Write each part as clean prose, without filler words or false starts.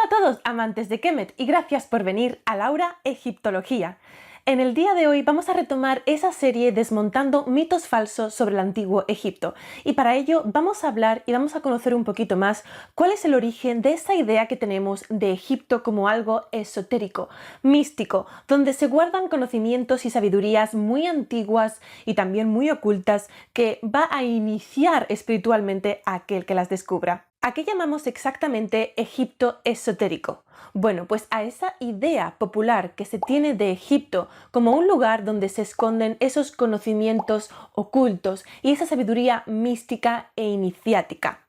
Hola a todos, amantes de Kemet, y gracias por venir a Laura Egiptología. En el día de hoy vamos a retomar esa serie desmontando mitos falsos sobre el antiguo Egipto, y para ello vamos a hablar y vamos a conocer un poquito más cuál es el origen de esa idea que tenemos de Egipto como algo esotérico, místico, donde se guardan conocimientos y sabidurías muy antiguas y también muy ocultas que va a iniciar espiritualmente a aquel que las descubra. ¿A qué llamamos exactamente Egipto esotérico? Bueno, pues a esa idea popular que se tiene de Egipto como un lugar donde se esconden esos conocimientos ocultos y esa sabiduría mística e iniciática.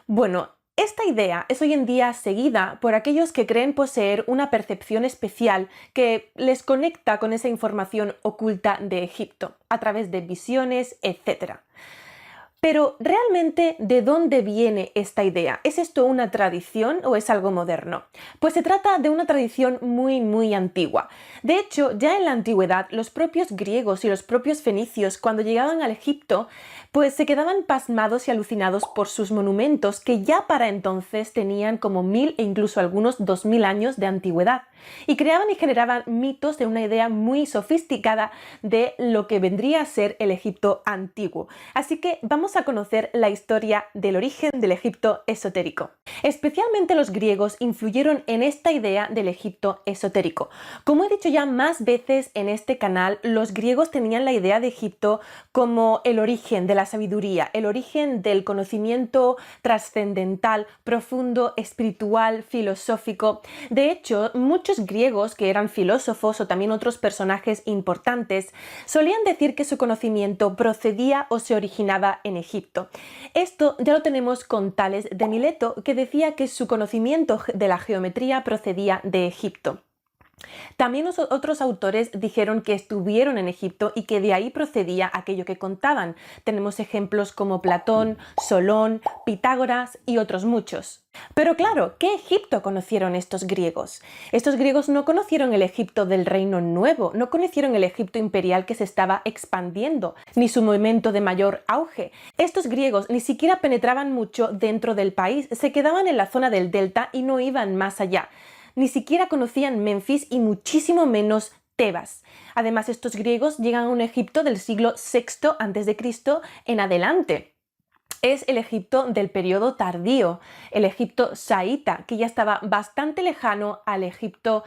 Bueno, esta idea es hoy en día seguida por aquellos que creen poseer una percepción especial que les conecta con esa información oculta de Egipto, a través de visiones, etc. Pero, ¿realmente de dónde viene esta idea? ¿Es esto una tradición o es algo moderno? Pues se trata de una tradición muy antigua. De hecho, ya en la antigüedad, los propios griegos y los propios fenicios, cuando llegaban al Egipto, pues se quedaban pasmados y alucinados por sus monumentos, que ya para entonces tenían como 1000 e incluso algunos 2000 años de antigüedad. Y creaban y generaban mitos de una idea muy sofisticada de lo que vendría a ser el Egipto antiguo. Así que vamos a conocer la historia del origen del Egipto esotérico. Especialmente los griegos influyeron en esta idea del Egipto esotérico. Como he dicho ya más veces en este canal, los griegos tenían la idea de Egipto como el origen de la sabiduría, el origen del conocimiento trascendental, profundo, espiritual, filosófico. De hecho, muchos griegos que eran filósofos o también otros personajes importantes solían decir que su conocimiento procedía o se originaba en Egipto. Esto ya lo tenemos con Tales de Mileto, que decía que su conocimiento de la geometría procedía de Egipto. También otros autores dijeron que estuvieron en Egipto y que de ahí procedía aquello que contaban. Tenemos ejemplos como Platón, Solón, Pitágoras y otros muchos. Pero claro, ¿qué Egipto conocieron estos griegos? Estos griegos no conocieron el Egipto del Reino Nuevo, no conocieron el Egipto imperial que se estaba expandiendo, ni su momento de mayor auge. Estos griegos ni siquiera penetraban mucho dentro del país, se quedaban en la zona del delta y no iban más allá. Ni siquiera conocían Menfis y muchísimo menos Tebas. Además, estos griegos llegan a un Egipto del siglo VI a.C. en adelante. Es el Egipto del periodo tardío, el Egipto saíta, que ya estaba bastante lejano al Egipto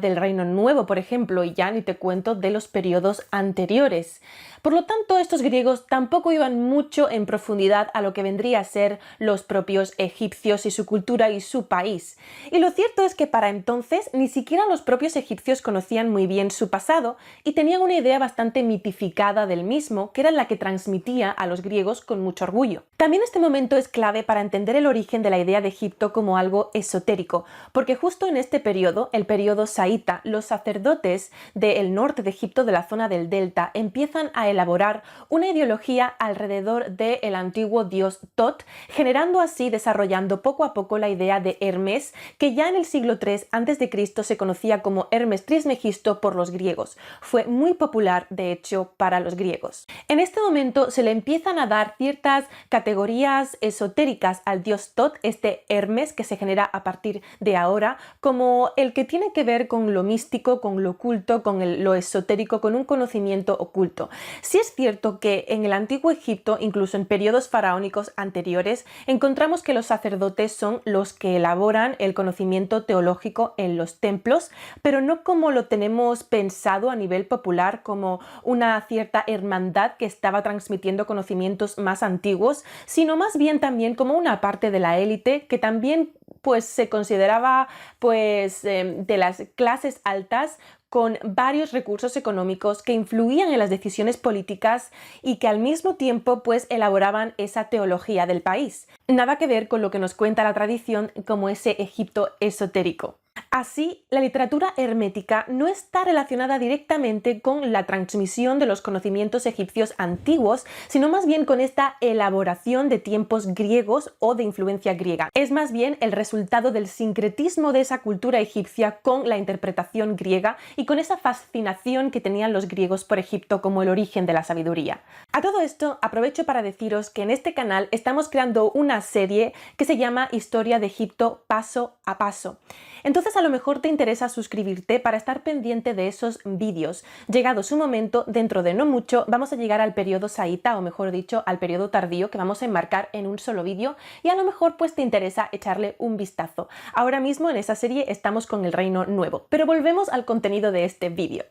del Reino Nuevo, por ejemplo, y ya ni te cuento de los periodos anteriores. Por lo tanto, estos griegos tampoco iban mucho en profundidad a lo que vendría a ser los propios egipcios y su cultura y su país. Y lo cierto es que para entonces ni siquiera los propios egipcios conocían muy bien su pasado y tenían una idea bastante mitificada del mismo, que era la que transmitía a los griegos con mucho orgullo. También este momento es clave para entender el origen de la idea de Egipto como algo esotérico, porque justo en este periodo, el periodo saíta, los sacerdotes del norte de Egipto, de la zona del delta, empiezan a elaborar una ideología alrededor del antiguo dios Tot, generando así, desarrollando poco a poco la idea de Hermes, que ya en el siglo III a.C. se conocía como Hermes Trismegisto por los griegos. Fue muy popular, de hecho, para los griegos. En este momento se le empiezan a dar ciertas categorías esotéricas al dios Tot, este Hermes que se genera a partir de ahora, como el que tiene que ver con lo místico, con lo oculto, con lo esotérico, con un conocimiento oculto. Sí es cierto que en el antiguo Egipto, incluso en periodos faraónicos anteriores, encontramos que los sacerdotes son los que elaboran el conocimiento teológico en los templos, pero no como lo tenemos pensado a nivel popular, como una cierta hermandad que estaba transmitiendo conocimientos más antiguos, sino más bien también como una parte de la élite que también pues se consideraba de las clases altas, con varios recursos económicos que influían en las decisiones políticas y que al mismo tiempo pues elaboraban esa teología del país. Nada que ver con lo que nos cuenta la tradición como ese Egipto esotérico. Así, la literatura hermética no está relacionada directamente con la transmisión de los conocimientos egipcios antiguos, sino más bien con esta elaboración de tiempos griegos o de influencia griega. Es más bien el resultado del sincretismo de esa cultura egipcia con la interpretación griega y con esa fascinación que tenían los griegos por Egipto como el origen de la sabiduría. A todo esto, aprovecho para deciros que en este canal estamos creando una serie que se llama Historia de Egipto paso a paso. Entonces a lo mejor te interesa suscribirte para estar pendiente de esos vídeos. Llegado su momento, dentro de no mucho, vamos a llegar al periodo saíta, o mejor dicho, al periodo tardío, que vamos a enmarcar en un solo vídeo, y a lo mejor pues te interesa echarle un vistazo. Ahora mismo en esa serie estamos con el Reino Nuevo, pero volvemos al contenido de este vídeo.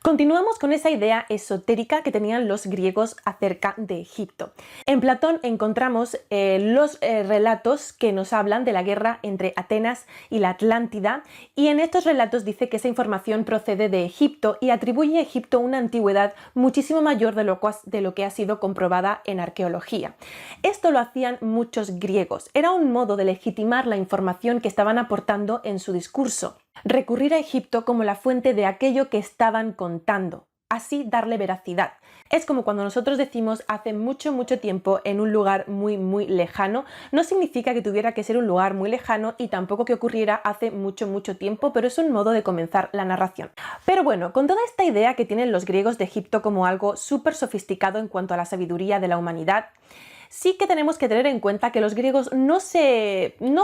Continuamos con esa idea esotérica que tenían los griegos acerca de Egipto. En Platón encontramos los relatos que nos hablan de la guerra entre Atenas y la Atlántida, y en estos relatos dice que esa información procede de Egipto y atribuye a Egipto una antigüedad muchísimo mayor de lo que ha sido comprobada en arqueología. Esto lo hacían muchos griegos. Era un modo de legitimar la información que estaban aportando en su discurso. Recurrir a Egipto como la fuente de aquello que estaban contando, así darle veracidad. Es como cuando nosotros decimos hace mucho tiempo en un lugar muy lejano, no significa que tuviera que ser un lugar muy lejano y tampoco que ocurriera hace mucho tiempo, pero es un modo de comenzar la narración. Pero bueno, con toda esta idea que tienen los griegos de Egipto como algo súper sofisticado en cuanto a la sabiduría de la humanidad, sí que tenemos que tener en cuenta que los griegos no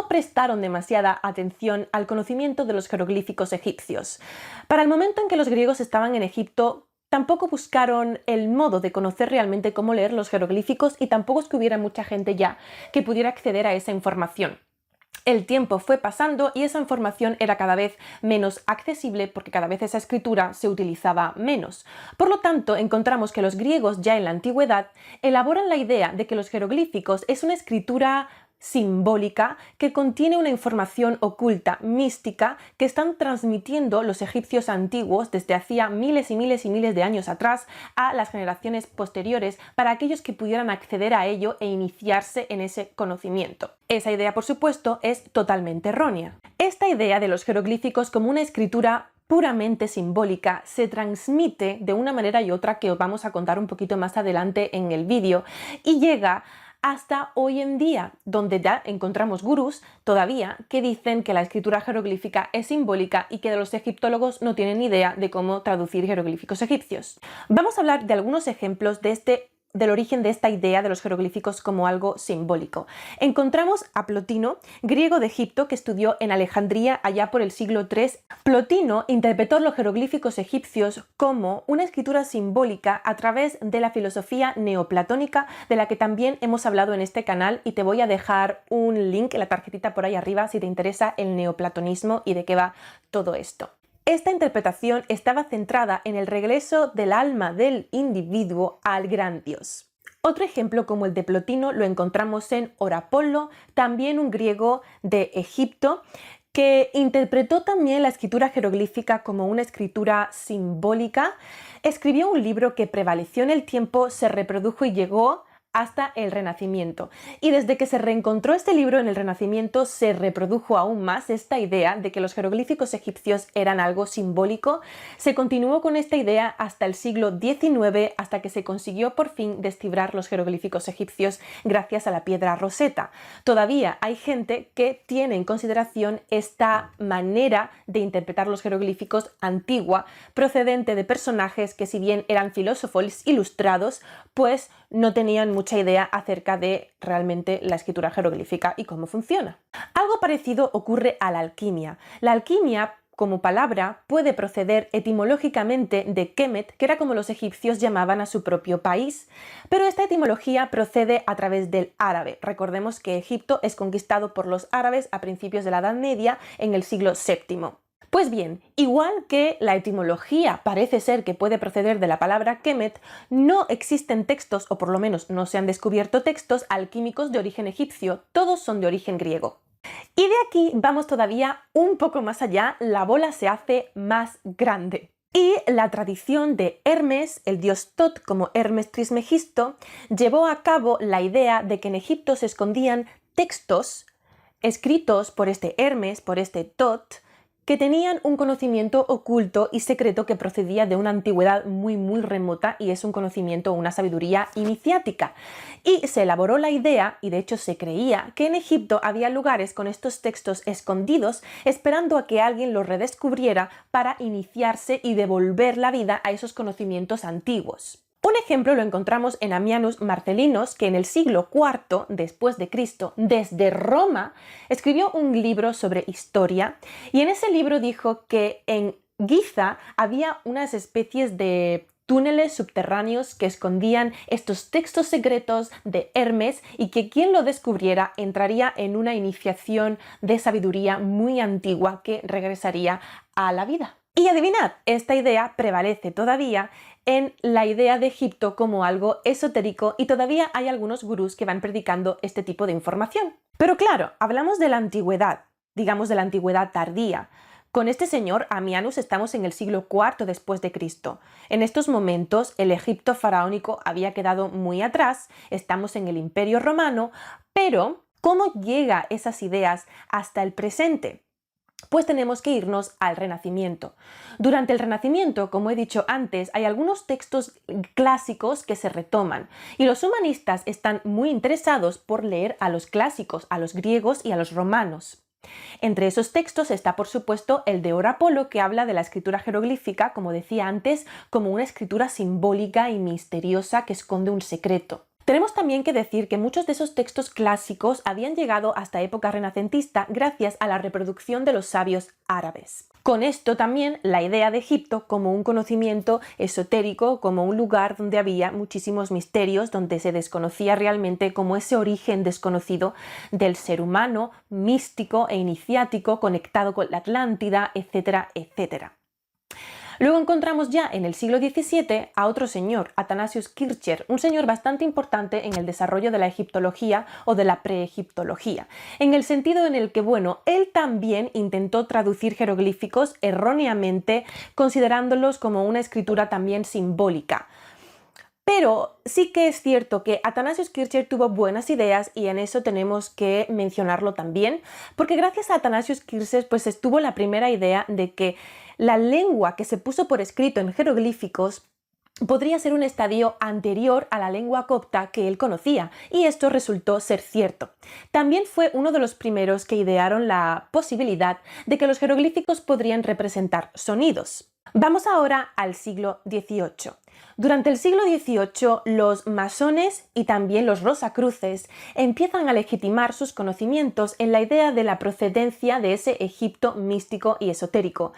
prestaron demasiada atención al conocimiento de los jeroglíficos egipcios. Para el momento en que los griegos estaban en Egipto, tampoco buscaron el modo de conocer realmente cómo leer los jeroglíficos y tampoco es que hubiera mucha gente ya que pudiera acceder a esa información. El tiempo fue pasando y esa información era cada vez menos accesible porque cada vez esa escritura se utilizaba menos. Por lo tanto, encontramos que los griegos ya en la antigüedad elaboran la idea de que los jeroglíficos es una escritura simbólica que contiene una información oculta, mística, que están transmitiendo los egipcios antiguos desde hacía miles y miles de años atrás a las generaciones posteriores para aquellos que pudieran acceder a ello e iniciarse en ese conocimiento. Esa idea, por supuesto, es totalmente errónea. Esta idea de los jeroglíficos como una escritura puramente simbólica se transmite de una manera y otra que os vamos a contar un poquito más adelante en el vídeo y llega hasta hoy en día, donde ya encontramos gurús todavía que dicen que la escritura jeroglífica es simbólica y que los egiptólogos no tienen ni idea de cómo traducir jeroglíficos egipcios. Vamos a hablar de algunos ejemplos del origen de esta idea de los jeroglíficos como algo simbólico. Encontramos a Plotino, griego de Egipto, que estudió en Alejandría allá por el siglo III. Plotino interpretó los jeroglíficos egipcios como una escritura simbólica a través de la filosofía neoplatónica, de la que también hemos hablado en este canal, y te voy a dejar un link en la tarjetita por ahí arriba si te interesa el neoplatonismo y de qué va todo esto. Esta interpretación estaba centrada en el regreso del alma del individuo al gran Dios. Otro ejemplo como el de Plotino lo encontramos en Horapollo, también un griego de Egipto, que interpretó también la escritura jeroglífica como una escritura simbólica. Escribió un libro que prevaleció en el tiempo, se reprodujo y llegó hasta el Renacimiento. Y desde que se reencontró este libro en el Renacimiento se reprodujo aún más esta idea de que los jeroglíficos egipcios eran algo simbólico. Se continuó con esta idea hasta el siglo XIX, hasta que se consiguió por fin descifrar los jeroglíficos egipcios gracias a la piedra Rosetta. Todavía hay gente que tiene en consideración esta manera de interpretar los jeroglíficos antigua, procedente de personajes que, si bien eran filósofos ilustrados, pues no tenían mucha idea acerca de realmente la escritura jeroglífica y cómo funciona. Algo parecido ocurre a la alquimia. La alquimia, como palabra, puede proceder etimológicamente de Kemet, que era como los egipcios llamaban a su propio país, pero esta etimología procede a través del árabe. Recordemos que Egipto es conquistado por los árabes a principios de la Edad Media en el siglo VII. Pues bien, igual que la etimología parece ser que puede proceder de la palabra Kemet, no existen textos, o por lo menos no se han descubierto textos alquímicos de origen egipcio, todos son de origen griego. Y de aquí vamos todavía un poco más allá, la bola se hace más grande. Y la tradición de Hermes, el dios Tot, como Hermes Trismegisto, llevó a cabo la idea de que en Egipto se escondían textos escritos por este Hermes, por este Tot, que tenían un conocimiento oculto y secreto que procedía de una antigüedad muy remota y es un conocimiento, una sabiduría iniciática. Y se elaboró la idea, y de hecho se creía, que en Egipto había lugares con estos textos escondidos esperando a que alguien los redescubriera para iniciarse y devolver la vida a esos conocimientos antiguos. Un ejemplo lo encontramos en Ammianus Marcellinus, que en el siglo IV después de Cristo, desde Roma, escribió un libro sobre historia y en ese libro dijo que en Giza había unas especies de túneles subterráneos que escondían estos textos secretos de Hermes y que quien lo descubriera entraría en una iniciación de sabiduría muy antigua que regresaría a la vida. Y adivinad, esta idea prevalece todavía en la idea de Egipto como algo esotérico y todavía hay algunos gurús que van predicando este tipo de información. Pero claro, hablamos de la antigüedad, digamos de la antigüedad tardía. Con este señor Ammianus estamos en el siglo IV después de Cristo. En estos momentos el Egipto faraónico había quedado muy atrás, estamos en el Imperio Romano, pero ¿cómo llega esas ideas hasta el presente? Pues tenemos que irnos al Renacimiento. Durante el Renacimiento, como he dicho antes, hay algunos textos clásicos que se retoman y los humanistas están muy interesados por leer a los clásicos, a los griegos y a los romanos. Entre esos textos está, por supuesto, el de Ora Polo, que habla de la escritura jeroglífica, como decía antes, como una escritura simbólica y misteriosa que esconde un secreto. Tenemos también que decir que muchos de esos textos clásicos habían llegado hasta época renacentista gracias a la reproducción de los sabios árabes. Con esto también la idea de Egipto como un conocimiento esotérico, como un lugar donde había muchísimos misterios, donde se desconocía realmente como ese origen desconocido del ser humano, místico e iniciático, conectado con la Atlántida, etcétera, etcétera. Luego encontramos ya en el siglo XVII a otro señor, Athanasius Kircher, un señor bastante importante en el desarrollo de la egiptología o de la preegiptología, en el sentido en el que, bueno, él también intentó traducir jeroglíficos erróneamente, considerándolos como una escritura también simbólica. Pero sí que es cierto que Athanasius Kircher tuvo buenas ideas y en eso tenemos que mencionarlo también, porque gracias a Athanasius Kircher pues estuvo la primera idea de que la lengua que se puso por escrito en jeroglíficos podría ser un estadio anterior a la lengua copta que él conocía, y esto resultó ser cierto. También fue uno de los primeros que idearon la posibilidad de que los jeroglíficos podrían representar sonidos. Vamos ahora al siglo XVIII. Durante el siglo XVIII, los masones y también los rosacruces empiezan a legitimar sus conocimientos en la idea de la procedencia de ese Egipto místico y esotérico.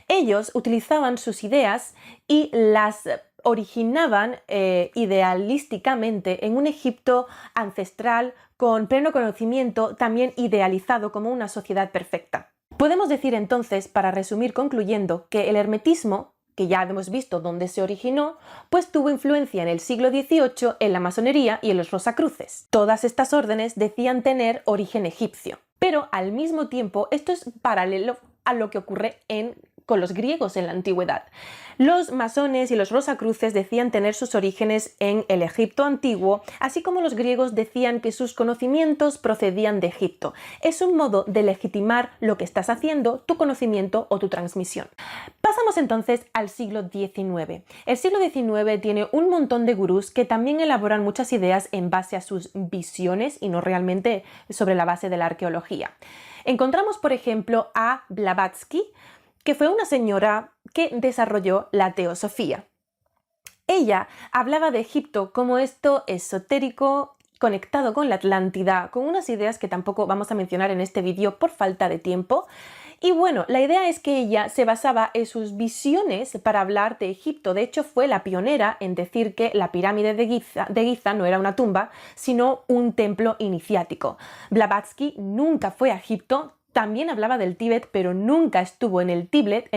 Ellos utilizaban sus ideas y las originaban idealísticamente en un Egipto ancestral con pleno conocimiento, también idealizado como una sociedad perfecta. Podemos decir entonces, para resumir concluyendo, que el hermetismo, que ya hemos visto dónde se originó, pues tuvo influencia en el siglo XVIII en la masonería y en los rosacruces. Todas estas órdenes decían tener origen egipcio. Pero al mismo tiempo, esto es paralelo a lo que ocurre con los griegos en la antigüedad. Los masones y los rosacruces decían tener sus orígenes en el Egipto antiguo, así como los griegos decían que sus conocimientos procedían de Egipto. Es un modo de legitimar lo que estás haciendo, tu conocimiento o tu transmisión. Pasamos entonces al siglo XIX. El siglo XIX tiene un montón de gurús que también elaboran muchas ideas en base a sus visiones y no realmente sobre la base de la arqueología. Encontramos, por ejemplo, a Blavatsky, que fue una señora que desarrolló la teosofía. Ella hablaba de Egipto como esto esotérico, conectado con la Atlántida, con unas ideas que tampoco vamos a mencionar en este vídeo por falta de tiempo. Y bueno, la idea es que ella se basaba en sus visiones para hablar de Egipto. De hecho, fue la pionera en decir que la pirámide de Giza no era una tumba, sino un templo iniciático. Blavatsky nunca fue a Egipto. También hablaba del Tíbet, pero nunca estuvo en el Tíbet,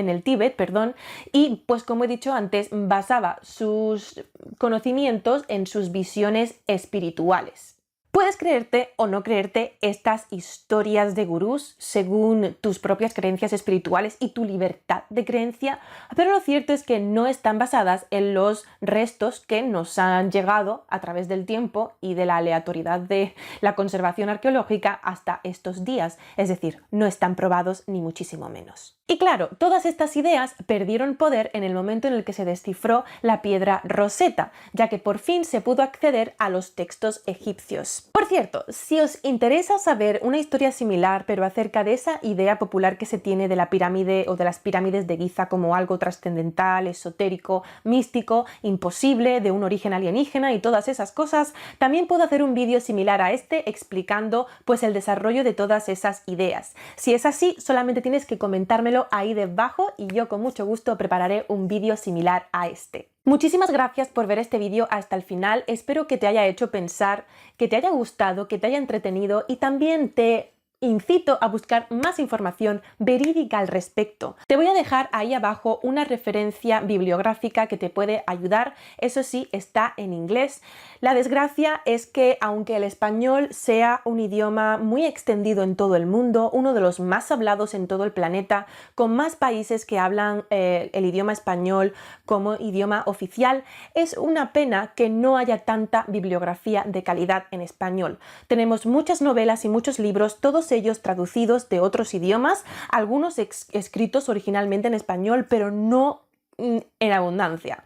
y pues como he dicho antes, basaba sus conocimientos en sus visiones espirituales. Puedes creerte o no creerte estas historias de gurús según tus propias creencias espirituales y tu libertad de creencia, pero lo cierto es que no están basadas en los restos que nos han llegado a través del tiempo y de la aleatoriedad de la conservación arqueológica hasta estos días, es decir, no están probados ni muchísimo menos. Y claro, todas estas ideas perdieron poder en el momento en el que se descifró la piedra Rosetta, ya que por fin se pudo acceder a los textos egipcios. Por cierto, si os interesa saber una historia similar, pero acerca de esa idea popular que se tiene de la pirámide o de las pirámides de Giza como algo trascendental, esotérico, místico, imposible, de un origen alienígena y todas esas cosas, también puedo hacer un vídeo similar a este explicando pues el desarrollo de todas esas ideas. Si es así, solamente tienes que comentármelo ahí debajo y yo con mucho gusto prepararé un vídeo similar a este. Muchísimas gracias por ver este vídeo hasta el final, espero que te haya hecho pensar, que te haya gustado, que te haya entretenido y también te incito a buscar más información verídica al respecto. Te voy a dejar ahí abajo una referencia bibliográfica que te puede ayudar, eso sí, está en inglés. La desgracia es que aunque el español sea un idioma muy extendido en todo el mundo, uno de los más hablados en todo el planeta, con más países que hablan el idioma español como idioma oficial, es una pena que no haya tanta bibliografía de calidad en español. Tenemos muchas novelas y muchos libros, todos ellos traducidos de otros idiomas, algunos escritos originalmente en español, pero no en abundancia.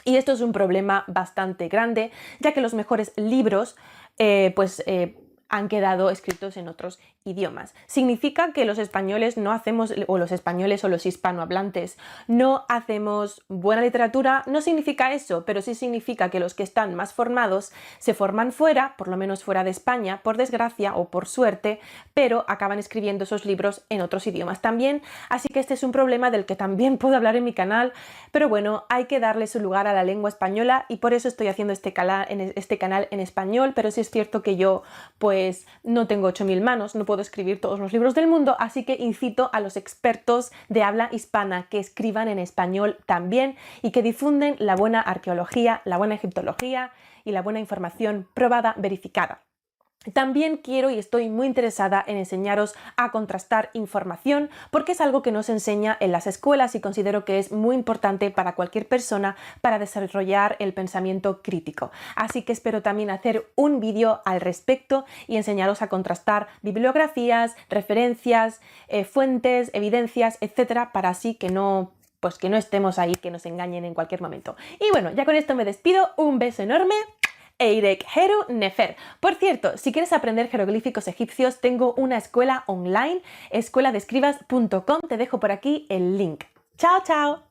Y esto es un problema bastante grande, ya que los mejores libros han quedado escritos en otros idiomas. Significa que los españoles no hacemos, o los españoles o los hispanohablantes no hacemos buena literatura, no significa eso, pero sí significa que los que están más formados se forman fuera, por lo menos fuera de España, por desgracia o por suerte, pero acaban escribiendo esos libros en otros idiomas también, así que este es un problema del que también puedo hablar en mi canal, pero bueno, hay que darle su lugar a la lengua española y por eso estoy haciendo este canal en español, pero sí es cierto que yo pues no tengo 8000 manos, no puedo escribir todos los libros del mundo, así que incito a los expertos de habla hispana que escriban en español también y que difunden la buena arqueología, la buena egiptología y la buena información probada, verificada. También quiero y estoy muy interesada en enseñaros a contrastar información porque es algo que no se enseña en las escuelas y considero que es muy importante para cualquier persona para desarrollar el pensamiento crítico. Así que espero también hacer un vídeo al respecto y enseñaros a contrastar bibliografías, referencias, fuentes, evidencias, etcétera, para así que no estemos ahí, que nos engañen en cualquier momento. Y bueno, ya con esto me despido, un beso enorme. Eirek Heru Nefer. Por cierto, si quieres aprender jeroglíficos egipcios, tengo una escuela online, escueladescribas.com, te dejo por aquí el link. ¡Chao, chao!